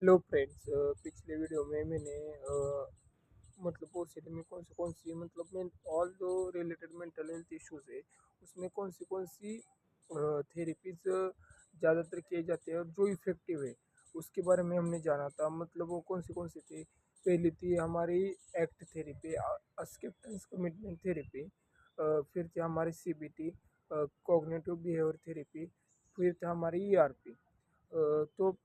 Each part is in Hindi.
Hello friends. पिछले वीडियो में मैंने मतलब ओसीडी में कौन सी मतलब मैं ऑल जो रिलेटेड मेंटल हेल्थ इश्यूज है उसमें कौन सी थेरेपीज ज़्यादातर किए जाते हैं और जो इफ़ेक्टिव है उसके बारे में हमने जाना था। मतलब वो कौन सी थी। पहली थी हमारी act therapy, acceptance commitment therapy. फिर थी हमारी सीबीटी, कॉग्निटिव बिहेवियर थेरेपी। फिर था हमारी ईआरपी। तो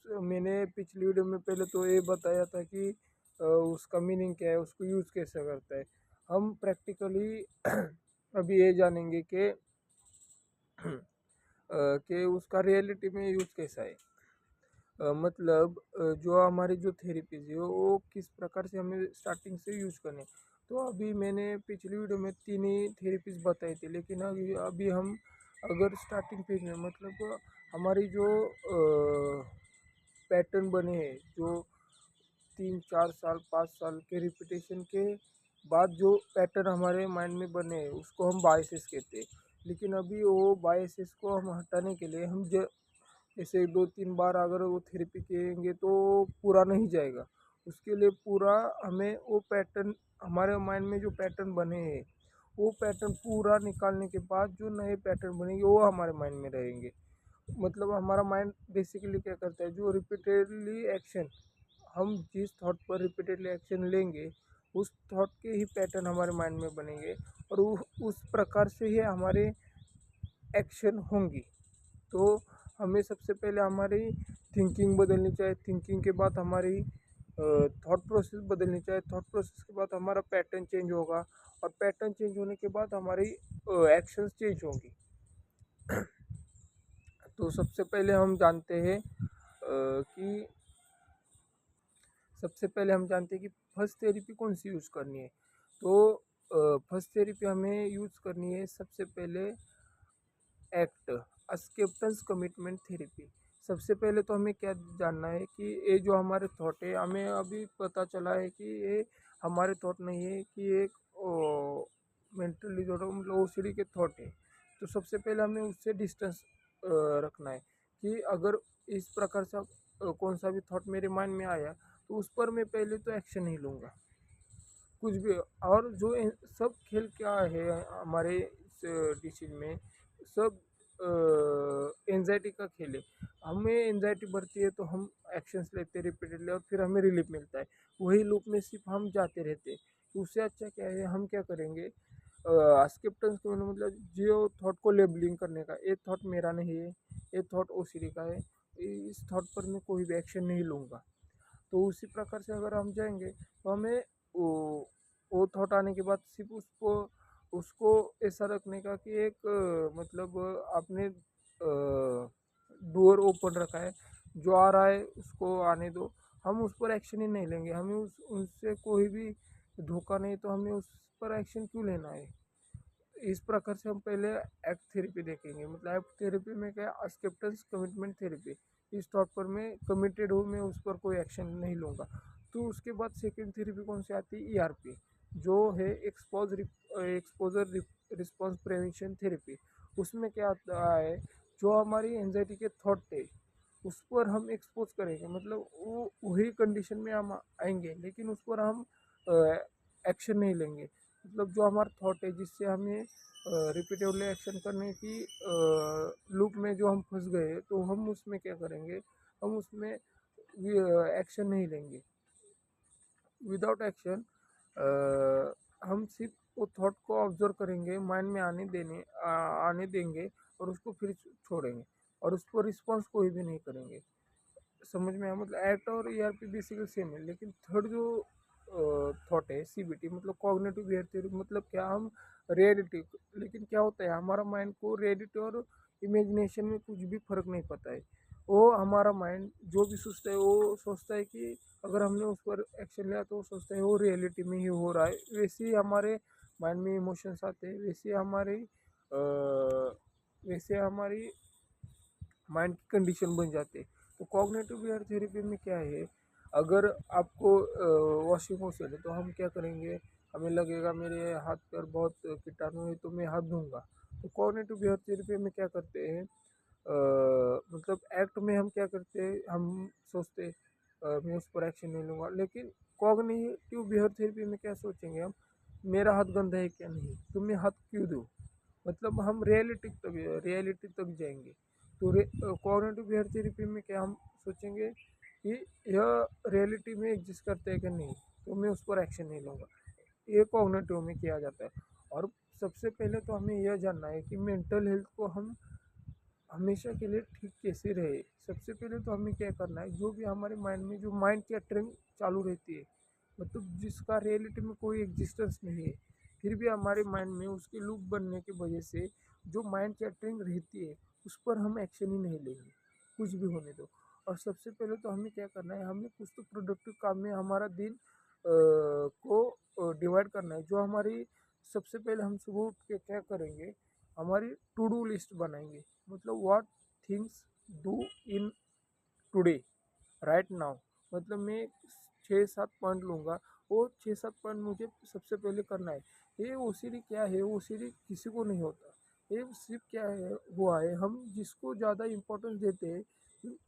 मैंने पिछली वीडियो में पहले तो ये बताया था कि उसका मीनिंग क्या है, उसको यूज़ कैसे करता है। हम प्रैक्टिकली अभी ये जानेंगे कि उसका रियलिटी में यूज़ कैसा है। मतलब जो हमारी जो थेरेपीज है वो किस प्रकार से हमें स्टार्टिंग से यूज़ करनी है। तो अभी मैंने पिछली वीडियो में तीन ही थेरेपीज बताई थी, लेकिन अभी अभी हम अगर स्टार्टिंग पेज में मतलब हमारी जो पैटर्न बने हैं, जो 3 4 साल 5 साल के रिपीटेशन के बाद जो पैटर्न हमारे माइंड में बने हैं उसको हम बायसेस कहते हैं। लेकिन अभी वो बायसेस को हम हटाने के लिए हम ऐसे 2 3 बार अगर वो थेरेपी करेंगे तो पूरा नहीं जाएगा। उसके लिए पूरा हमें वो पैटर्न, हमारे माइंड में जो पैटर्न बने हैं वो पैटर्न पूरा निकालने के बाद जो नए पैटर्न बनेंगे वो हमारे माइंड में रहेंगे। मतलब हमारा माइंड बेसिकली क्या करता है, जो रिपीटेडली एक्शन, हम जिस थॉट पर रिपीटेडली एक्शन लेंगे उस थॉट के ही पैटर्न हमारे माइंड में बनेंगे और उस प्रकार से ही हमारे एक्शन होंगी। तो हमें सबसे पहले हमारी थिंकिंग बदलनी चाहिए, थिंकिंग के बाद हमारी थॉट प्रोसेस बदलनी चाहिए, थॉट प्रोसेस के बाद हमारा पैटर्न चेंज होगा और पैटर्न चेंज होने के बाद हमारी एक्शंस चेंज होंगी। तो सबसे पहले हम जानते हैं कि सबसे पहले हम जानते हैं कि फर्स्ट थेरेपी कौन सी यूज़ करनी है। तो फर्स्ट थेरेपी हमें यूज़ करनी है सबसे पहले एक्ट, एक्सेप्टेंस कमिटमेंट थेरेपी। सबसे पहले तो हमें क्या जानना है कि ये जो हमारे थॉट है, हमें अभी पता चला है कि ये हमारे थॉट नहीं है, कि एक मेंटल डिसऑर्डर मतलब ओसीडी के थॉट है। तो सबसे पहले हमें उससे डिस्टेंस रखना है कि अगर इस प्रकार से कौन सा भी थॉट मेरे माइंड में आया तो उस पर मैं पहले तो एक्शन नहीं लूँगा कुछ भी। और जो सब खेल क्या है हमारे इस डिसीजन में, सब एंजाइटी का खेल है। हमें एंजाइटी बढ़ती है तो हम एक्शंस लेते हैं रिपीटेडली और फिर हमें रिलीफ मिलता है। वही लूप में सिर्फ हम जाते रहते हैं। तो उससे अच्छा क्या है, हम क्या करेंगे, स्किप्टेंस को मतलब जो थॉट को लेबलिंग करने का, ये थॉट मेरा नहीं है, ये थॉट ओसीडी का है, इस थॉट पर मैं कोई भी एक्शन नहीं लूँगा। तो उसी प्रकार से अगर हम जाएंगे तो हमें वो वो थॉट आने के बाद सिर्फ उसको उसको ऐसा रखने का कि एक मतलब आपने डोर ओपन रखा है, जो आ रहा है उसको आने दो। हम उस पर एक्शन ही नहीं लेंगे, हमें उससे कोई भी धोखा नहीं, तो हमें उस पर एक्शन क्यों लेना है। इस प्रकार से हम पहले एक्ट थेरेपी देखेंगे। मतलब एक्ट थेरेपी में क्या, एक्सेप्टेंस कमिटमेंट थेरेपी। इस टॉप पर मैं कमिटेड हूँ, मैं उस पर कोई एक्शन नहीं लूँगा। तो उसके बाद सेकंड थेरेपी कौन सी आती है, ईआरपी, जो है एक्सपोजर रिस्पॉन्स प्रिवेंशन थेरेपी। उसमें क्या आता है, जो हमारी एंजाइटी के थॉट है उस पर हम एक्सपोज करेंगे। मतलब वो वही कंडीशन में हम आएंगे लेकिन उस पर हम एक्शन नहीं लेंगे। मतलब जो हमारा थॉट है जिससे हमें रिपीटेडली एक्शन करने की लूप में जो हम फंस गए, तो हम उसमें क्या करेंगे, हम उसमें एक्शन नहीं लेंगे। विदाउट एक्शन हम सिर्फ वो थॉट को ऑब्जर्व करेंगे, माइंड में आने देंगे और उसको फिर छोड़ेंगे और उस पर रिस्पॉन्स कोई भी नहीं करेंगे। समझ में आया। मतलब एक्ट और ईआरपी बेसिकली सेम है, लेकिन थर्ड जो थॉट है सीबीटी मतलब कॉग्निटिव बिहेवियर थ्योरी, मतलब क्या, हम रियलिटी, लेकिन क्या होता है हमारा माइंड को रियलिटी और इमेजिनेशन में कुछ भी फर्क नहीं पता है। वो हमारा माइंड जो भी सोचता है वो सोचता है कि अगर हमने उस पर एक्शन लिया तो वो सोचता है वो रियलिटी में ही हो रहा है। वैसे ही हमारे माइंड में इमोशंस आते हैं, वैसे हमारी माइंड की कंडीशन बन जाती है। तो कॉग्निटिव बिहेवियर थेरेपी में क्या है, अगर आपको वॉशिंग मशीन है तो हम क्या करेंगे, हमें लगेगा मेरे हाथ पर बहुत कीटाणु है तो मैं हाथ धोऊंगा। तो कॉग्निटिव बिहेवियर थेरेपी में क्या करते हैं, मतलब एक्ट में हम क्या करते हैं, हम सोचते हैं मैं उस पर एक्शन नहीं लूँगा। लेकिन कॉग्निटिव बिहेवियर थेरेपी में क्या सोचेंगे हम, मेरा हाथ गंदा है क्या, नहीं तो मैं हाथ क्यों दूँ, मतलब हम रियलिटी तक जाएंगे। तो कॉग्निटिव बिहेवियर थेरेपी में क्या हम सोचेंगे कि यह रियलिटी में एग्जिस्ट करता है कि नहीं, तो मैं उस पर एक्शन नहीं लूँगा। ये कॉग्निटिव में किया जाता है। और सबसे पहले तो हमें यह जानना है कि मेंटल हेल्थ को हम हमेशा के लिए ठीक कैसे रहे। सबसे पहले तो हमें क्या करना है, जो भी हमारे माइंड में जो माइंड कैटरिंग चालू रहती है, मतलब जिसका रियलिटी में कोई एग्जिस्टेंस नहीं है, फिर भी हमारे माइंड में उसके लूप बनने की वजह से जो माइंड कैटरिंग रहती है उस पर हम एक्शन ही नहीं लेंगे, कुछ भी होने दो। और सबसे पहले तो हमें क्या करना है, हमें कुछ तो प्रोडक्टिव काम में हमारा दिन को डिवाइड करना है। जो हमारी सबसे पहले हम सुबह उठ के क्या करेंगे, हमारी टू डू लिस्ट बनाएंगे, मतलब what things do in today right now. मतलब मैं 6-7 पॉइंट लूँगा, वो 6-7 पॉइंट मुझे सबसे पहले करना है। ये ओसीडी क्या है, ओसीडी किसी को नहीं होता, ये सिर्फ क्या है हुआ है, हम जिसको ज़्यादा इम्पोर्टेंस देते हैं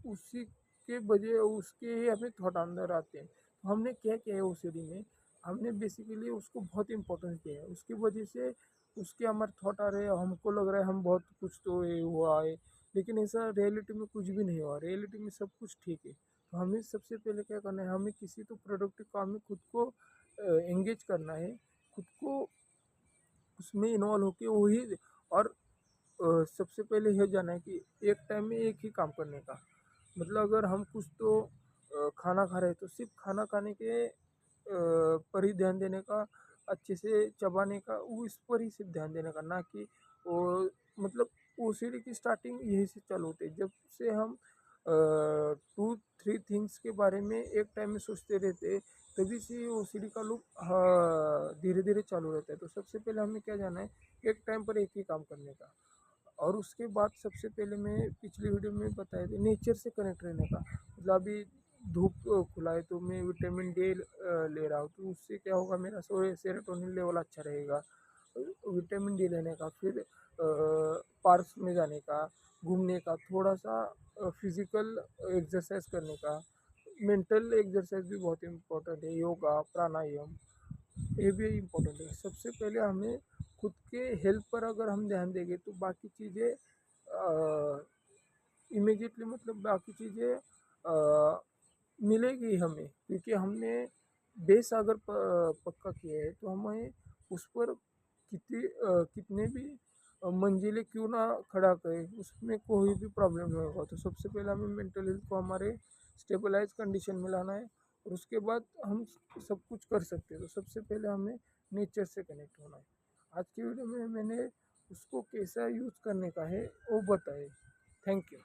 उसी के बजाय उसके ही हमें थॉट अंदर आते हैं। तो हमने क्या किया है ओसीडी में, हमने बेसिकली उसको बहुत इम्पोर्टेंस दिया है, उसकी वजह से उसके हमारे थॉट आ रहे हैं, हमको लग रहा है हम बहुत कुछ तो ये हुआ है, लेकिन ऐसा रियलिटी में कुछ भी नहीं हुआ, रियलिटी में सब कुछ ठीक है। तो हमें सबसे पहले क्या करना है, हमें किसी तो प्रोडक्टिव काम में खुद को एंगेज करना है, खुद को उसमें इन्वॉल्व होके वही। और सबसे पहले यह जानना है कि एक टाइम में एक ही काम करने का, मतलब अगर हम कुछ तो खाना खा रहे हैं तो सिर्फ खाना खाने के पर ही ध्यान देने का, अच्छे से चबाने का, वो इस पर ही सिर्फ ध्यान देने का, ना कि वो मतलब ओसीडी की स्टार्टिंग यही से चालू होती है। जब से हम 2-3 थिंग्स के बारे में एक टाइम में सोचते रहते, तभी से ओसीडी का लूप धीरे धीरे चालू रहता है। तो सबसे पहले हमें क्या जाना है, एक टाइम पर एक ही काम करने का। और उसके बाद सबसे पहले मैं पिछली वीडियो में बताया था नेचर से कनेक्ट रहने का, मतलब अभी धूप खुला है तो मैं विटामिन डी ले रहा हूँ, तो उससे क्या होगा, मेरा सेरोटोनिन लेवल अच्छा रहेगा। विटामिन डी लेने का, फिर पार्क में जाने का, घूमने का, थोड़ा सा फिजिकल एक्सरसाइज करने का। मेंटल एक्सरसाइज भी बहुत इम्पोर्टेंट है, योगा प्राणायाम ये भी इम्पोर्टेंट है। सबसे पहले हमें खुद के हेल्थ पर अगर हम ध्यान देंगे तो बाकी चीज़ें इमीडिएटली, मतलब बाकी चीज़ें मिलेगी हमें, क्योंकि हमने बेस अगर पक्का किया है तो हमें उस पर कितने भी मंजिलें क्यों ना खड़ा करें, उसमें कोई भी प्रॉब्लम नहीं होगा। तो सबसे पहले हमें मेंटल हेल्थ को हमारे स्टेबलाइज कंडीशन में लाना है, और उसके बाद हम सब कुछ कर सकते हैं। तो सबसे पहले हमें नेचर से कनेक्ट होना है। आज की वीडियो में मैंने उसको कैसा यूज़ करने का है वो बताए। Thank you.